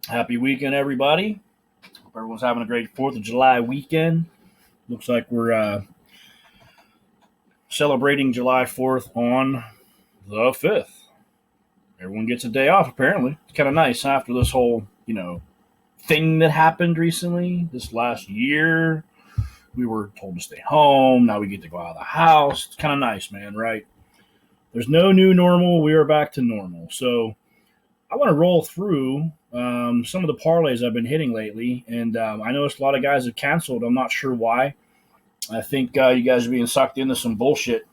Happy weekend, everybody. Hope everyone's having a great 4th of July weekend. Looks like we're celebrating July 4th on the 5th. Everyone gets a day off, apparently. It's kind of nice after this whole, thing that happened recently, this last year. We were told to stay home. Now we get to go out of the house. It's kind of nice, man, right? There's no new normal. We are back to normal. So I want to roll through some of the parlays I've been hitting lately, and I noticed a lot of guys have canceled. I'm not sure why. I think you guys are being sucked into some bullshit.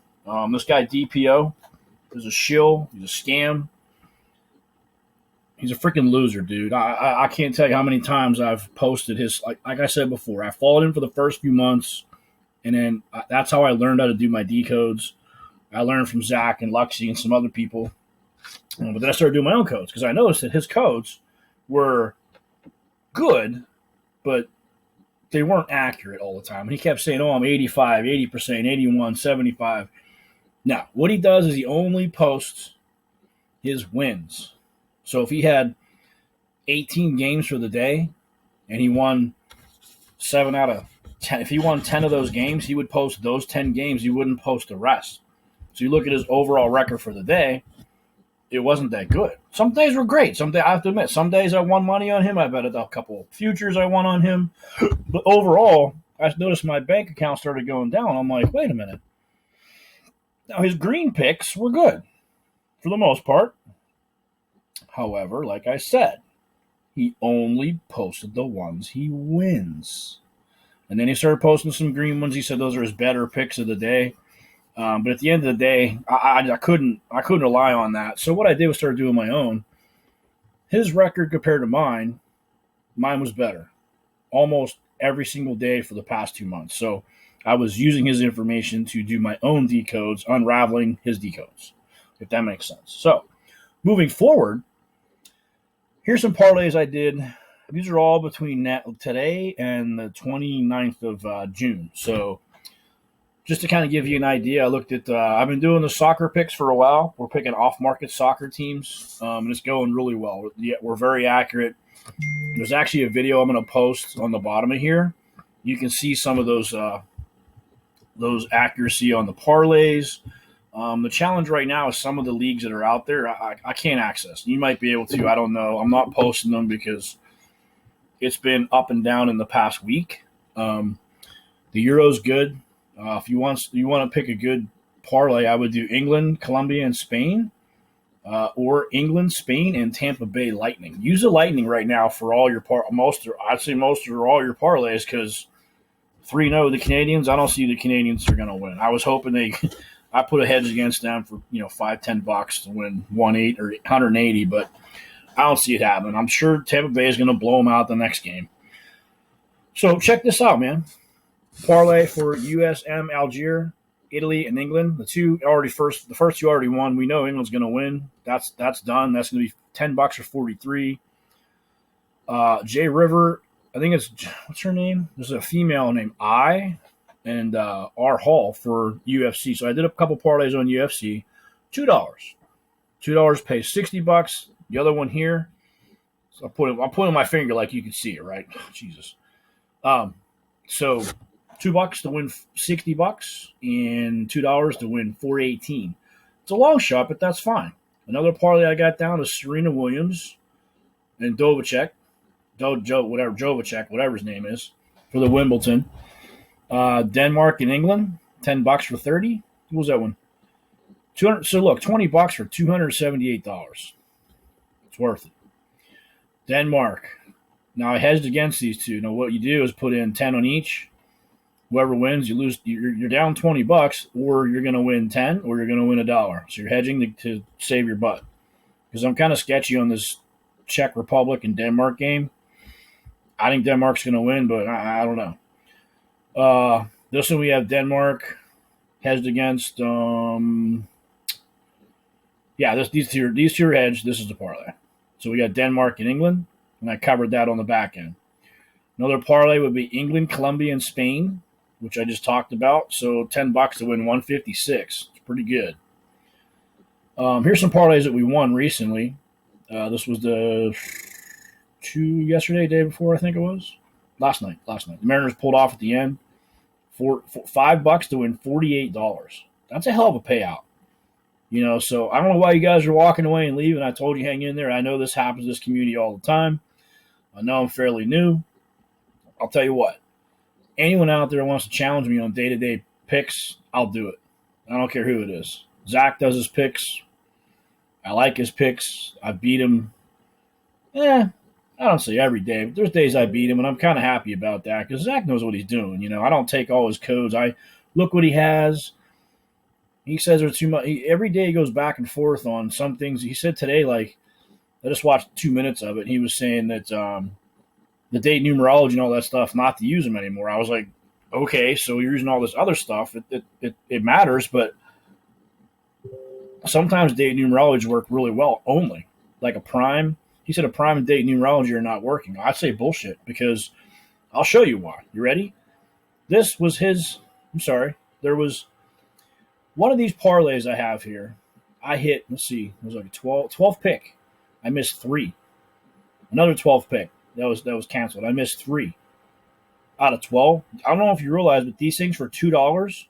This guy DPO is a shill. He's a scam. He's a freaking loser, dude. I can't tell you how many times I've posted his. Like I said before, I followed him for the first few months, and then that's how I learned how to do my decodes. I learned from Zach and Luxy and some other people. But then I started doing my own codes because I noticed that his codes were good, but they weren't accurate all the time. And he kept saying, I'm 85, 80%, 81, 75. Now, what he does is he only posts his wins. So if he had 18 games for the day and he won 7 out of 10, if he won 10 of those games, he would post those 10 games. He wouldn't post the rest. So you look at his overall record for the day, it wasn't that good. Some days were great. Some days, I have to admit, some days I won money on him. I bet a couple of futures I won on him. But overall, I noticed my bank account started going down. I'm like, wait a minute. Now, his green picks were good for the most part. However, like I said, he only posted the ones he wins. And then he started posting some green ones. He said those are his better picks of the day. But at the end of the day, I couldn't rely on that. So what I did was start doing my own. His record compared to mine was better almost every single day for the past 2 months. So I was using his information to do my own decodes, unraveling his decodes, if that makes sense. So moving forward, here's some parlays I did. These are all between today and the 29th of June. So just to kind of give you an idea, I looked at, I've been doing the soccer picks for a while. We're picking off-market soccer teams, and it's going really well. We're very accurate. There's actually a video I'm going to post on the bottom of here. You can see some of those accuracy on the parlays. The challenge right now is some of the leagues that are out there, I can't access. You might be able to. I don't know. I'm not posting them because it's been up and down in the past week. The Euro's good. If you want to pick a good parlay, I would do England, Colombia, and Spain, or England, Spain, and Tampa Bay Lightning. Use the Lightning right now for all your most or all your parlays because 3-0 the Canadians. I don't see the Canadians are going to win. I was hoping I put a hedge against them for $5-10 to win 1-8 or 180, but I don't see it happening. I'm sure Tampa Bay is going to blow them out the next game. So check this out, man. Parlay for USM, Algiers, Italy, and England. The first two already won. We know England's going to win. That's done. That's going to be $10 or 43. Jay River, I think it's what's her name? There's a female named I, and R Hall for UFC. So I did a couple parlays on UFC. $2. $2 pays $60. The other one here. So I'm putting my finger like you can see it, right? Jesus. So $2 to win $60 and $2 to win $418. It's a long shot, but that's fine. Another parlay I got down is Serena Williams and Jovacek, whatever his name is, for the Wimbledon. Denmark and England, $10 for 30. What was that one? 200. So look, $20 for $278. It's worth it. Denmark. Now I hedged against these two. Now what you do is put in 10 on each. Whoever wins, you lose. You're down $20, or you're going to win 10, or you're going to win $1. So you're hedging to save your butt. Because I'm kind of sketchy on this Czech Republic and Denmark game. I think Denmark's going to win, but I don't know. This one we have Denmark hedged against. These two are hedged. This is the parlay. So we got Denmark and England, and I covered that on the back end. Another parlay would be England, Colombia, and Spain, which I just talked about. So $10 to win 156. It's pretty good. Here's some parlays that we won recently. This was the yesterday, day before, I think it was. Last night. The Mariners pulled off at the end. $5 to win $48. That's a hell of a payout. So I don't know why you guys are walking away and leaving. I told you hang in there. I know this happens in this community all the time. I know I'm fairly new. I'll tell you what. Anyone out there wants to challenge me on day-to-day picks, I'll do it. I don't care who it is. Zach does his picks. I like his picks. I beat him. I don't say every day, but there's days I beat him, and I'm kind of happy about that because Zach knows what he's doing. I don't take all his codes. I look what he has. He says there's too much. Every day he goes back and forth on some things. He said today, like, I just watched 2 minutes of it. He was saying that the date numerology and all that stuff, not to use them anymore. I was like, okay, so you're using all this other stuff. It matters, but sometimes date numerology work really well only. Like a prime. He said a prime and date numerology are not working. I'd say bullshit because I'll show you why. You ready? This was his. I'm sorry. There was one of these parlays I have here. I hit, let's see, it was like a 12 pick. I missed 3. Another 12 pick. That was canceled. I missed 3 out of 12. I don't know if you realize, but these things for $2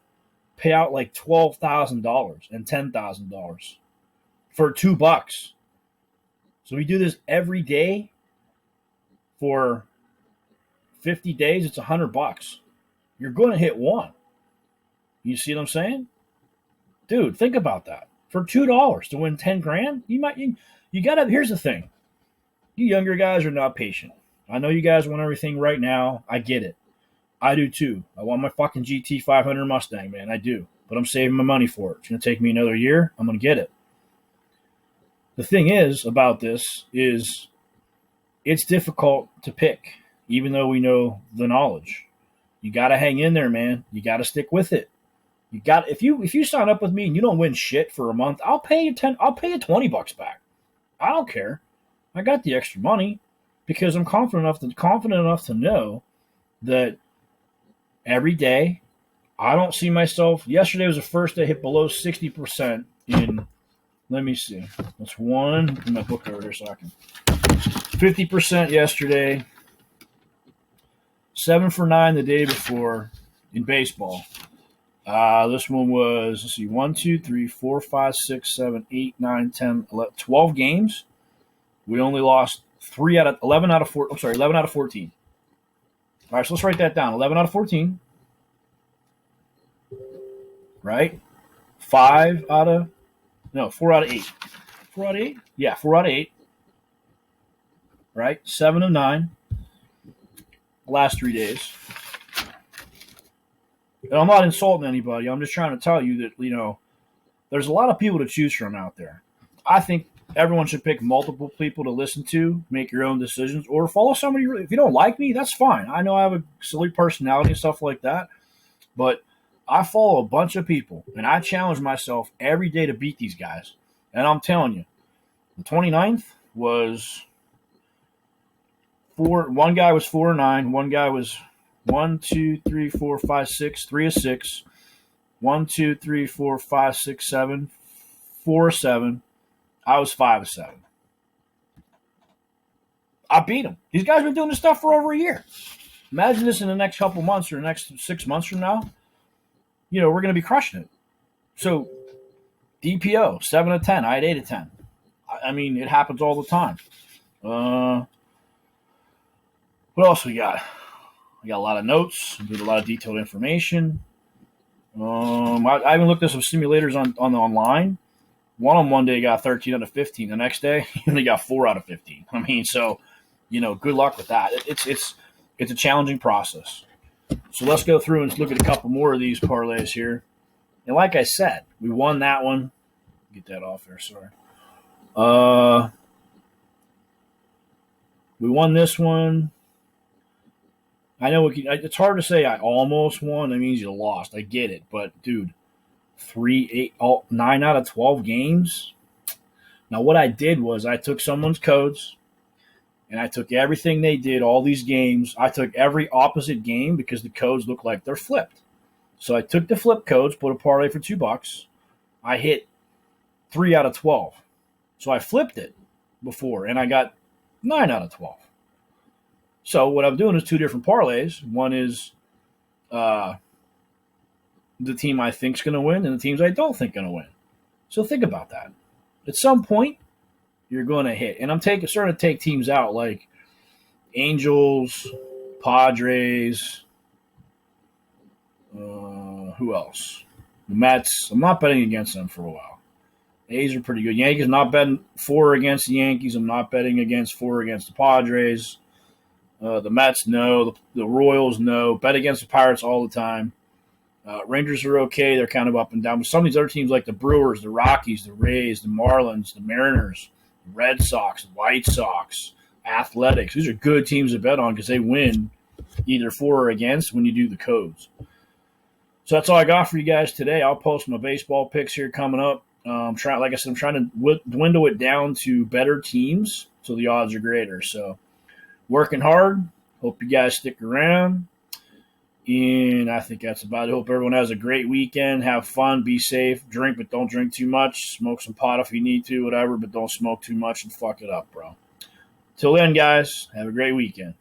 pay out like $12,000 and $10,000 for $2. So we do this every day for 50 days. It's $100. You're going to hit one. You see what I'm saying? Dude, think about that. For $2 to win 10 grand, you gotta, here's the thing. You younger guys are not patient. I know you guys want everything right now. I get it. I do too. I want my fucking GT 500 Mustang, man. I do. But I'm saving my money for it. It's going to take me another year. I'm going to get it. The thing is about this is it's difficult to pick, even though we know the knowledge. You got to hang in there, man. You got to stick with it. You got if you sign up with me and you don't win shit for a month, I'll pay you $20 back. I don't care. I got the extra money because I'm confident enough to know that every day I don't see myself. Yesterday was the first day I hit below 60% in. Let me see. That's one. Put my book over here so I can. 50% yesterday. 7 for 9 the day before in baseball. This one was, let's see, 1, 2, 3, 4, 5, 6, 7, 8, 9, 10, 11, 12 games. We only lost 11 out of 14. All right, so let's write that down. 11 out of 14. Right? 4 out of 8. 4 out of 8? Yeah, 4 out of 8. Right? 7 of 9. Last 3 days. And I'm not insulting anybody. I'm just trying to tell you that, there's a lot of people to choose from out there. I think everyone should pick multiple people to listen to, make your own decisions, or follow somebody. If you don't like me, that's fine. I know I have a silly personality and stuff like that, but I follow a bunch of people, and I challenge myself every day to beat these guys. And I'm telling you, the 29th was one guy was 4 and 9, one guy was 1, 2, 3, 4, 5, 6, 3 of 6, 1, 2, 3, 4, 5, 6, 7, 4 of 7. I was 5 of 7. I beat them. These guys have been doing this stuff for over a year. Imagine this in the next couple months or the next 6 months from now. We're going to be crushing it. So, DPO, 7 of 10. I had 8 of 10. I mean, it happens all the time. What else we got? I got a lot of notes. Did a lot of detailed information. I even looked at some simulators on online. One day got 13 out of 15. The next day, he only got 4 out of 15. I mean, so, good luck with that. It's a challenging process. So let's go through and look at a couple more of these parlays here. And like I said, we won that one. Get that off there, sorry. We won this one. I know it's hard to say I almost won. That means you lost. I get it. But, dude, 9 out of 12 games. Now, what I did was I took someone's codes, and I took everything they did, all these games. I took every opposite game because the codes look like they're flipped. So I took the flip codes, put a parlay for $2. I hit 3 out of 12. So I flipped it before, and I got 9 out of 12. So what I'm doing is two different parlays. One is the team I think is going to win, and the teams I don't think going to win. So think about that. At some point, you're going to hit, and I'm starting to take teams out like Angels, Padres. Who else? The Mets. I'm not betting against them for a while. A's are pretty good. Yankees, not betting 4 against the Yankees. I'm not betting against 4 against the Padres. The Mets, no. The Royals, no. Bet against the Pirates all the time. Rangers are okay. They're kind of up and down. But some of these other teams like the Brewers, the Rockies, the Rays, the Marlins, the Mariners, the Red Sox, the White Sox, Athletics. These are good teams to bet on because they win either for or against when you do the codes. So that's all I got for you guys today. I'll post my baseball picks here coming up. Like I said, I'm trying to dwindle it down to better teams so the odds are greater. So working hard. Hope you guys stick around. And I think that's about it. Hope everyone has a great weekend. Have fun. Be safe. Drink, but don't drink too much. Smoke some pot if you need to, whatever, but don't smoke too much and fuck it up, bro. Till then, guys, have a great weekend.